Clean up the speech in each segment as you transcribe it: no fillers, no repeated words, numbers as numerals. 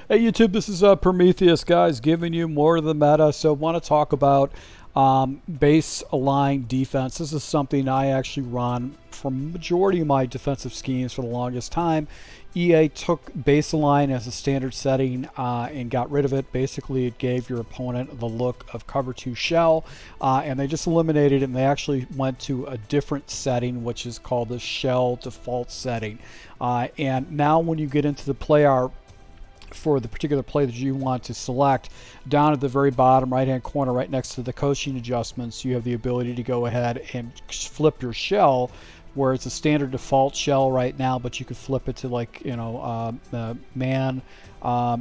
Hey YouTube, this is Prometheus, guys, giving you more of the meta. So I want to talk about base align defense. This is something I actually run for majority of my defensive schemes for the longest time. EA took base align as a standard setting and got rid of it. Basically, it gave your opponent the look of cover 2 shell, and they just eliminated it, and they actually went to a different setting, which is called the shell default setting. And now when you get into the player for the particular play that you want to select, down at the very bottom right hand corner right next to the coaching adjustments, you have the ability to go ahead and flip your shell, where it's a standard default shell right now, but you could flip it to, like, man,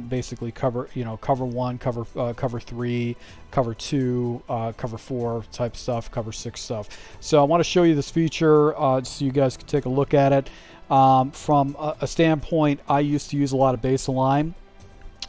basically cover, cover 1, cover 3, cover 2, cover 4 type stuff, cover 6 stuff. So I want to show you this feature so you guys can take a look at it. From a standpoint, I used to use a lot of base align,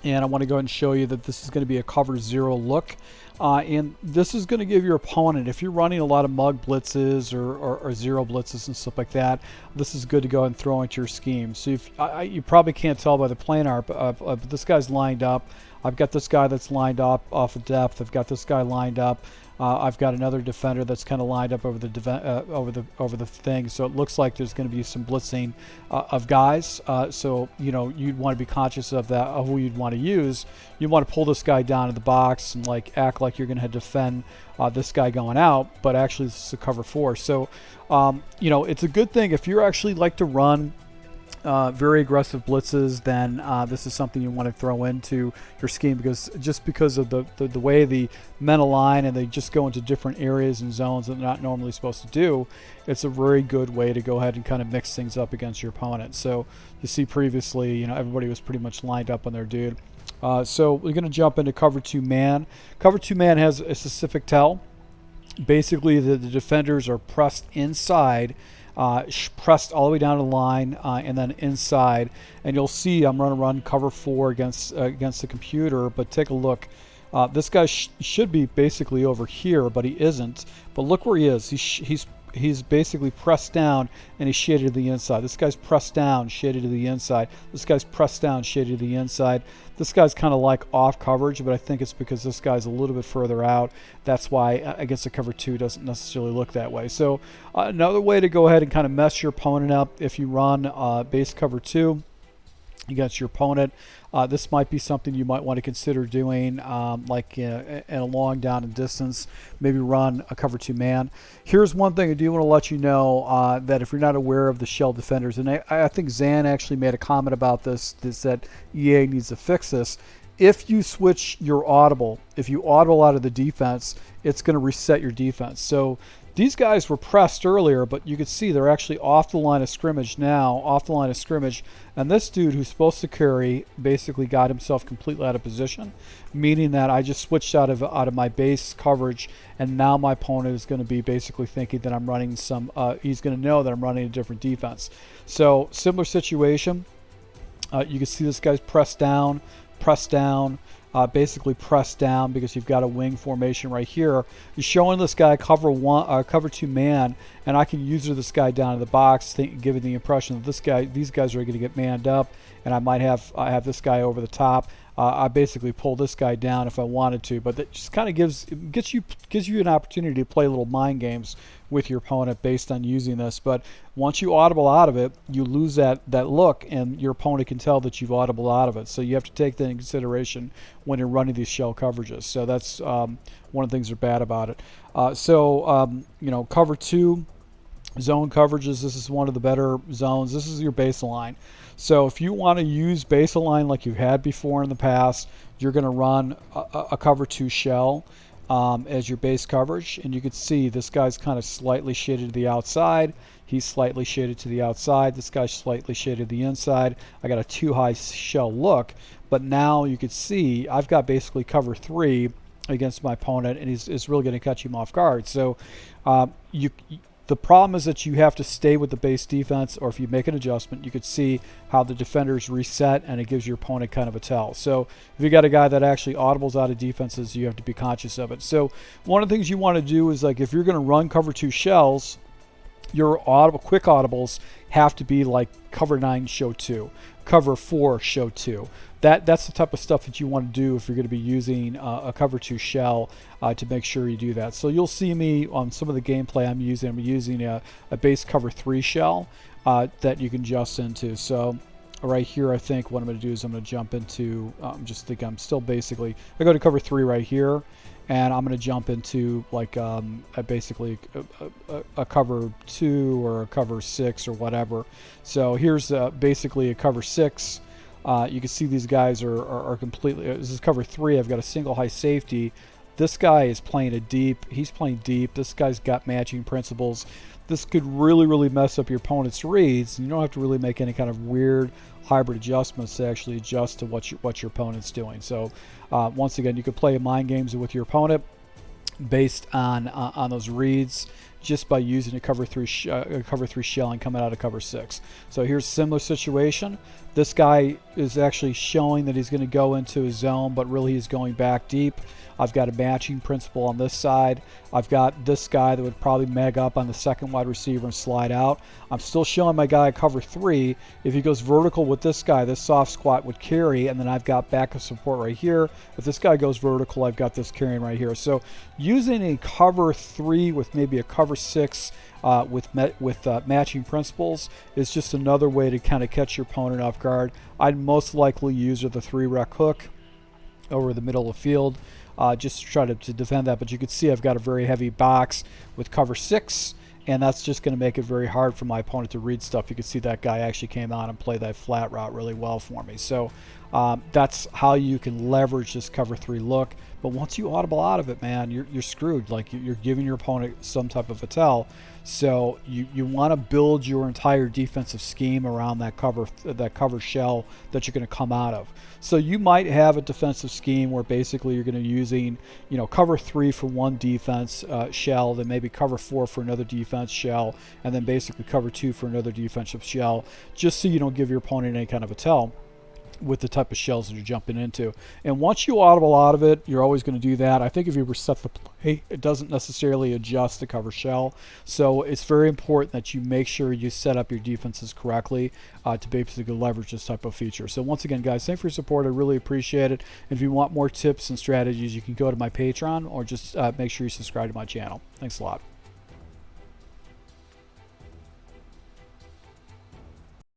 and I want to go ahead and show you that this is going to be a cover 0 look. And this is going to give your opponent, if you're running a lot of mug blitzes or zero blitzes and stuff like that, this is good to go ahead and throw into your scheme. So if, you probably can't tell by the planar, but this guy's lined up. I've got this guy that's lined up off of depth. I've got this guy lined up. I've got another defender that's kind of lined up over the thing. So it looks like there's going to be some blitzing of guys. So you'd want to be conscious of that, of who you'd want to use. You want to pull this guy down in the box and act like you're going to defend this guy going out, but actually this is a cover 4. So it's a good thing if you actually like to run very aggressive blitzes, then this is something you want to throw into your scheme, because of the way the men align and they just go into different areas and zones that they're not normally supposed to do. It's a very good way to go ahead and kind of mix things up against your opponent. So you see previously, everybody was pretty much lined up on their dude. So we're going to jump into cover 2 man. Cover 2 man has a specific tell. Basically, the defenders are pressed inside, pressed all the way down to the line, and then inside, and you'll see I'm going to run cover 4 against the computer. But take a look, this guy should be basically over here, but he isn't. But look where he is. He's basically pressed down and he's shaded to the inside. This guy's pressed down, shaded to the inside. This guy's pressed down, shaded to the inside. This guy's kind of like off coverage, but I think it's because this guy's a little bit further out. That's why against a cover 2 doesn't necessarily look that way. So another way to go ahead and kind of mess your opponent up, if you run base cover 2 against your opponent, this might be something you might want to consider doing, like in a long down and distance. Maybe run a cover 2 man. Here's one thing I do want to let you know, that if you're not aware of the shell defenders, and I think Zan actually made a comment about this, is that EA needs to fix this. If you switch your audible, if you audible out of the defense, it's going to reset your defense. So these guys were pressed earlier, but you can see they're actually off the line of scrimmage now, and this dude who's supposed to carry basically got himself completely out of position, meaning that I just switched out of my base coverage, and now my opponent is going to be basically thinking that I'm running some, he's going to know that I'm running a different defense. So similar situation, you can see this guy's pressed down, basically pressed down, because you've got a wing formation right here. You're showing this guy cover 2 man, and I can use this guy down in the box, giving the impression that these guys are going to get manned up, and I have this guy over the top. I basically pull this guy down if I wanted to, but that just kind of gives you an opportunity to play little mind games with your opponent based on using this. But once you audible out of it, you lose that look, and your opponent can tell that you've audible out of it. So you have to take that in consideration when you're running these shell coverages. So that's one of the things that are bad about it. Cover 2 zone coverages, this is one of the better zones. This is your baseline. So if you want to use baseline like you had before in the past, you're going to run a cover 2 shell as your base coverage, and you can see this guy's kind of slightly shaded to the outside. He's slightly shaded to the outside. This guy's slightly shaded to the inside. I got a too high shell look, but now you can see I've got basically cover 3 against my opponent, and it's really going to catch him off guard. So the problem is that you have to stay with the base defense, or if you make an adjustment, you could see how the defenders reset, and it gives your opponent kind of a tell. So if you got a guy that actually audibles out of defenses, you have to be conscious of it. So one of the things you want to do is, like, if you're going to run cover 2 shells, your quick audibles have to be like cover 9 show 2, cover 4 show 2. that's the type of stuff that you want to do if you're going to be using a cover 2 shell to make sure you do that. So you'll see me on some of the gameplay I'm using a base cover 3 shell that you can adjust into. So right here, I think what I'm going to do is I'm going to jump into, I'm still basically, I go to cover 3 right here, and I'm going to jump into like basically a cover 2 or a cover 6 or whatever. So here's basically a cover 6. You can see these guys are completely, this is cover 3. I've got a single high safety. This guy is playing it deep. He's playing deep. This guy's got matching principles. This could really mess up your opponent's reads, and you don't have to really make any kind of weird hybrid adjustments to actually adjust to what your opponent's doing. So once again, you could play mind games with your opponent based on those reads just by using a cover 3 shell and coming out of cover 6. So here's a similar situation. This guy is actually showing that he's going to go into his zone, but really he's going back deep. I've got a matching principle on this side. I've got this guy that would probably mag up on the second wide receiver and slide out. I'm still showing my guy cover 3. If he goes vertical with this guy, this soft squat would carry, and then I've got backup support right here. If this guy goes vertical, I've got this carrying right here. So using a cover 3 with maybe a cover 6 with matching principles is just another way to kind of catch your opponent off guard. I'd most likely use the 3-rec hook over the middle of the field just to try to defend that. But you can see I've got a very heavy box with cover 6, and that's just going to make it very hard for my opponent to read stuff. You can see that guy actually came on and played that flat route really well for me. So that's how you can leverage this cover 3 look. But once you audible out of it, man, you're screwed. Like, you're giving your opponent some type of a tell. So you want to build your entire defensive scheme around that cover shell that you're going to come out of. So you might have a defensive scheme where basically you're going to be using, cover 3 for one defense shell, then maybe cover 4 for another defense shell, and then basically cover 2 for another defensive shell, just so you don't give your opponent any kind of a tell with the type of shells that you're jumping into. And once you audible out of it, you're always going to do that. I think if you reset the play, it doesn't necessarily adjust the cover shell. So it's very important that you make sure you set up your defenses correctly to basically leverage this type of feature. So once again, guys, thanks for your support. I really appreciate it. And if you want more tips and strategies, you can go to my Patreon or just make sure you subscribe to my channel. Thanks a lot.